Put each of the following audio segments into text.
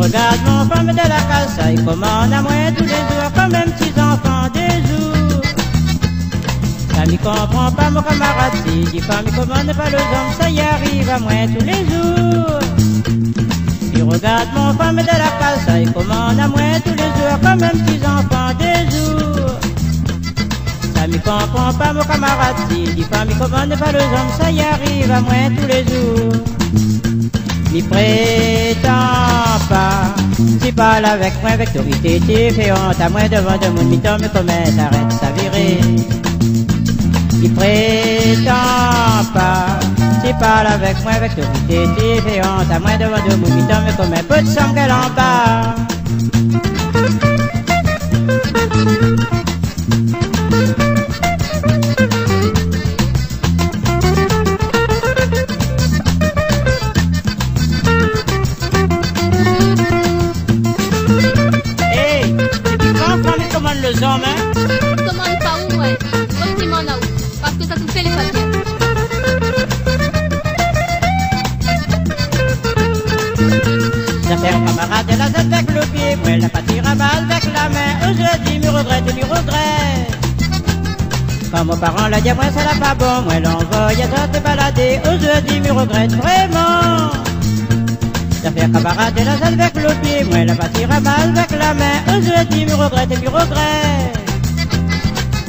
Regarde mon femme de la casa, il commande à moi tous les jours comme un petit enfant des jours. Ça m'y comprend pas mon camarade, si dit pas m'y commande pas le hommes, ça y arrive à moi tous les jours. Il regarde mon femme de la casa, il commande à moi tous les jours comme un petit enfant des jours. Ça m'y comprend pas mon camarade, si dit pas m'y commande pas le hommes, ça y arrive à moi tous les jours. N'y prétends pas, tu parles avec moi avec autorité, tu fais honte à moi devant de mon mi-temps, mais comment t'arrêtes sa virée. N'y prétends pas, tu parles avec moi avec autorité, tu fais honte à moi devant de mon mi-temps, mais comment peu de sang qu'elle en bat. Les hommes, hein? Commande pas où, ouais. Continue là où. Parce que ça te fait les papiers. Ça fait un camarade de la tête avec le pied, moi la pâtir à balle avec la main. Aujourd'hui, me regrette. Quand mon parent l'a dit, moi ça l'a pas bon, moi l'envoie à te balader. Aujourd'hui, me regrette vraiment. Ça fait un camarade de la salle avec le pied, moi la pâtir à balle avec la main. Aujourd'hui, me regrette.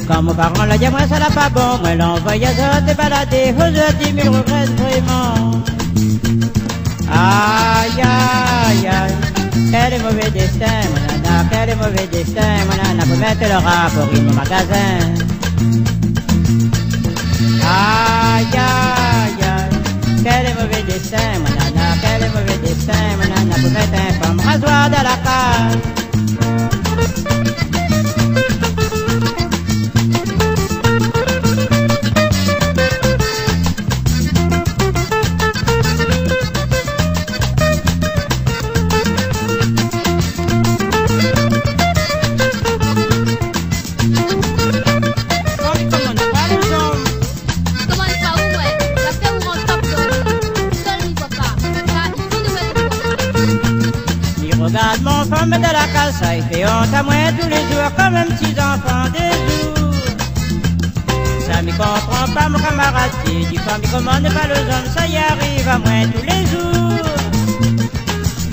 Quand mon parent l'a dit, moi ça l'a pas bon, moi l'envoie à te balader. Aujourd'hui, me regrette vraiment. Aïe, aïe, aïe, quel est mauvais destin, mon nana, quel est mauvais destin, mon nana, pour mettre le rapport au magasin. Aïe, aïe, aïe, quel est mauvais destin, mon nana, quel est mauvais destin, mon nana, pour mettre un pomme rasoir dans la cage. Regarde mon femme de la casa, il fait honte à moi tous les jours comme un petit enfant des jours. Ça m'y comprend pas mon camarade, si dit pas m'y commande pas le hommes, ça y arrive à moi tous les jours.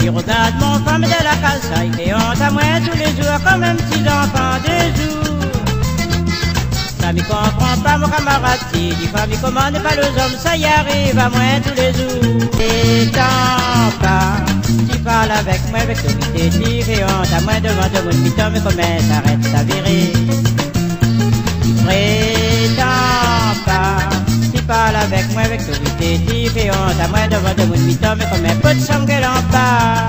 Il regarde mon femme de la casa, il fait honte à moi tous les jours comme un petit enfant des jours. Ça m'y comprend pas mon camarade, si dit pas m'y commande pas le hommes, ça y arrive à moi tous les jours. Prétends pas, tu parles avec moi avec autorité, tu fais honte à moi devant de mon mi-temps, mais comment t'arrêtes sa virée. Prétends pas, tu parles avec moi avec autorité, tu fais honte à moi devant de mon mi-temps, mais comment peu de sang qu'elle en part.